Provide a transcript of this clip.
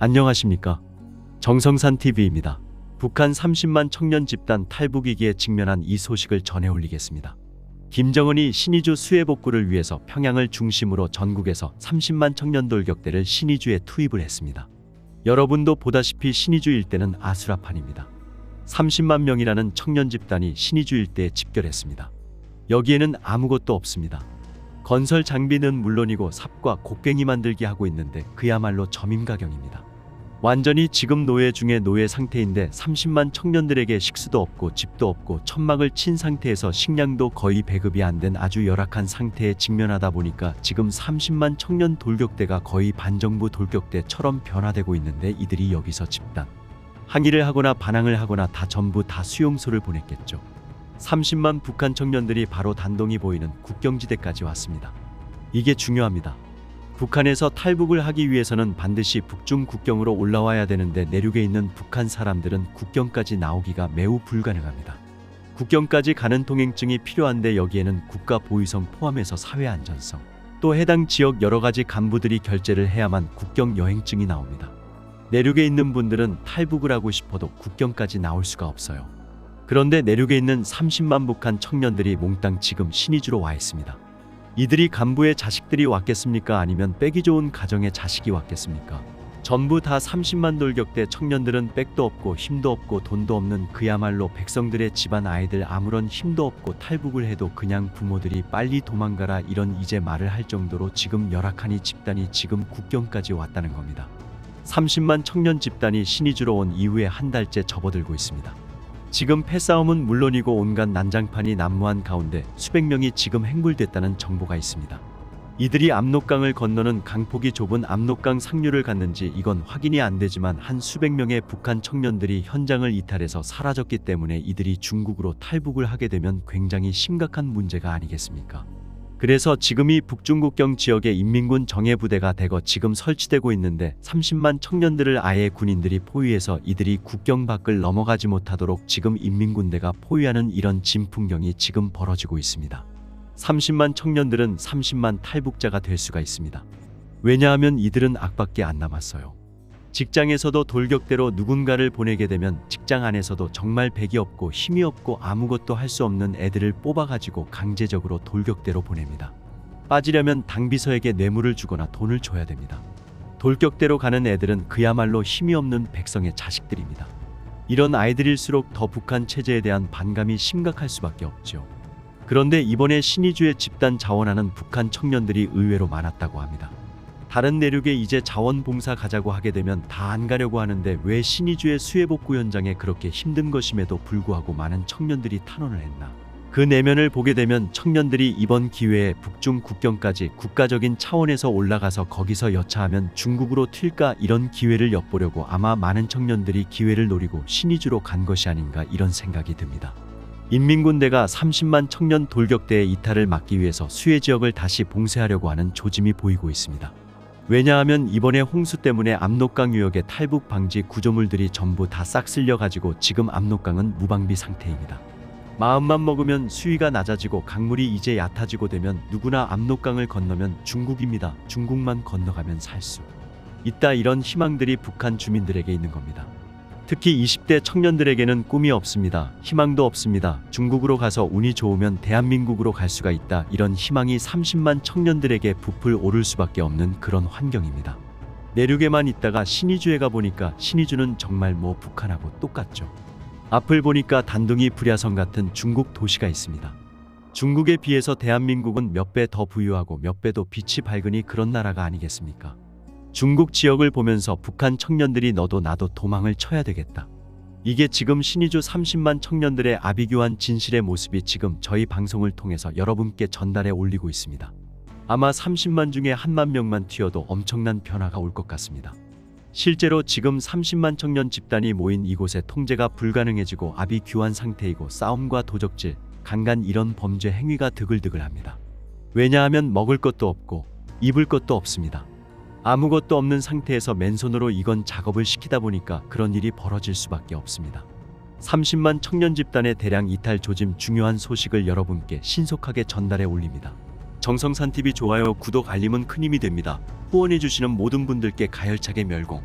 안녕하십니까? 정성산TV입니다. 북한 30만 청년 집단 탈북 위기에 직면한 이 소식을 전해 올리겠습니다. 김정은이 신의주 수해 복구를 위해서 평양을 중심으로 전국에서 30만 청년 돌격대를 신의주에 투입을 했습니다. 여러분도 보다시피 신의주 일대는 아수라판입니다. 30만 명이라는 청년 집단이 신의주 일대에 집결했습니다. 여기에는 아무것도 없습니다. 건설 장비는 물론이고 삽과 곡괭이 만들기 하고 있는데 그야말로 저민가경입니다. 완전히 지금 노예 중에 노예 상태인데 30만 청년들에게 식수도 없고 집도 없고 천막을 친 상태에서 식량도 거의 배급이 안 된 아주 열악한 상태에 직면하다 보니까 지금 30만 청년 돌격대가 거의 반정부 돌격대처럼 변화되고 있는데 이들이 여기서 집단 항의를 하거나 반항을 하거나 전부 다 수용소를 보냈겠죠. 30만 북한 청년들이 바로 단동이 보이는 국경지대까지 왔습니다. 이게 중요합니다. 북한에서 탈북을 하기 위해서는 반드시 북중 국경으로 올라와야 되는데 내륙에 있는 북한 사람들은 국경까지 나오기가 매우 불가능합니다. 국경까지 가는 통행증이 필요한데 여기에는 국가보위성 포함해서 사회안전성, 또 해당 지역 여러가지 간부들이 결제를 해야만 국경 여행증이 나옵니다. 내륙에 있는 분들은 탈북을 하고 싶어도 국경까지 나올 수가 없어요. 그런데 내륙에 있는 30만 북한 청년들이 몽땅 지금 신의주로 와 있습니다. 이들이 간부의 자식들이 왔겠습니까? 아니면 빼기 좋은 가정의 자식이 왔겠습니까? 전부 다 30만 돌격대 청년들은 백도 없고 힘도 없고 돈도 없는 그야말로 백성들의 집안 아이들 아무런 힘도 없고 탈북을 해도 그냥 부모들이 빨리 도망가라 이런 이제 말을 할 정도로 지금 열악한 이 집단이 지금 국경까지 왔다는 겁니다. 30만 청년 집단이 신의주로 온 이후에 한 달째 접어들고 있습니다. 지금 패싸움은 물론이고 온갖 난장판이 난무한 가운데 수백 명이 지금 행굴됐다는 정보가 있습니다. 이들이 압록강을 건너는 강폭이 좁은 압록강 상류를 갔는지 이건 확인이 안 되지만 한 수백 명의 북한 청년들이 현장을 이탈해서 사라졌기 때문에 이들이 중국으로 탈북을 하게 되면 굉장히 심각한 문제가 아니겠습니까? 그래서 지금 이 북중국경 지역에 인민군 정예부대가 대거 지금 설치되고 있는데 30만 청년들을 아예 군인들이 포위해서 이들이 국경 밖을 넘어가지 못하도록 지금 인민군대가 포위하는 이런 진풍경이 지금 벌어지고 있습니다. 30만 청년들은 30만 탈북자가 될 수가 있습니다. 왜냐하면 이들은 악밖에 안 남았어요. 직장에서도 돌격대로 누군가를 보내게 되면 직장 안에서도 정말 백이 없고 힘이 없고 아무것도 할 수 없는 애들을 뽑아가지고 강제적으로 돌격대로 보냅니다. 빠지려면 당비서에게 뇌물을 주거나 돈을 줘야 됩니다. 돌격대로 가는 애들은 그야말로 힘이 없는 백성의 자식들입니다. 이런 아이들일수록 더 북한 체제에 대한 반감이 심각할 수밖에 없죠. 그런데 이번에 신의주에 집단 자원하는 북한 청년들이 의외로 많았다고 합니다. 다른 내륙에 이제 자원봉사 가자고 하게 되면 다 안 가려고 하는데 왜 신의주의 수해복구 현장에 그렇게 힘든 것임에도 불구하고 많은 청년들이 탄원을 했나? 그 내면을 보게 되면 청년들이 이번 기회에 북중 국경까지 국가적인 차원에서 올라가서 거기서 여차하면 중국으로 튈까 이런 기회를 엿보려고 아마 많은 청년들이 기회를 노리고 신의주로 간 것이 아닌가 이런 생각이 듭니다. 인민군대가 30만 청년 돌격대의 이탈을 막기 위해서 수해 지역을 다시 봉쇄하려고 하는 조짐이 보이고 있습니다. 왜냐하면 이번에 홍수 때문에 압록강 유역의 탈북 방지 구조물들이 전부 다 싹 쓸려가지고 지금 압록강은 무방비 상태입니다. 마음만 먹으면 수위가 낮아지고 강물이 이제 얕아지고 되면 누구나 압록강을 건너면 중국입니다. 중국만 건너가면 살 수 있다 이런 희망들이 북한 주민들에게 있는 겁니다. 특히 20대 청년들에게는 꿈이 없습니다. 희망도 없습니다. 중국으로 가서 운이 좋으면 대한민국으로 갈 수가 있다. 이런 희망이 30만 청년들에게 부풀 오를 수밖에 없는 그런 환경입니다. 내륙에만 있다가 신의주에 가보니까 신의주는 정말 북한하고 똑같죠. 앞을 보니까 단둥이 불야성 같은 중국 도시가 있습니다. 중국에 비해서 대한민국은 몇 배 더 부유하고 몇 배도 빛이 밝으니 그런 나라가 아니겠습니까? 중국 지역을 보면서 북한 청년들이 너도 나도 도망을 쳐야 되겠다. 이게 지금 신의주 30만 청년들의 아비규환 진실의 모습이 지금 저희 방송을 통해서 여러분께 전달해 올리고 있습니다. 아마 30만 중에 1만 명만 튀어도 엄청난 변화가 올 것 같습니다. 실제로 지금 30만 청년 집단이 모인 이곳에 통제가 불가능해지고 아비규환 상태이고 싸움과 도적질, 강간 이런 범죄 행위가 드글드글합니다. 왜냐하면 먹을 것도 없고 입을 것도 없습니다. 아무것도 없는 상태에서 맨손으로 이건 작업을 시키다 보니까 그런 일이 벌어질 수밖에 없습니다. 30만 청년 집단의 대량 이탈 조짐 중요한 소식을 여러분께 신속하게 전달해 올립니다. 정성산TV 좋아요, 구독, 알림은 큰 힘이 됩니다. 후원해주시는 모든 분들께 가열차게 멸공.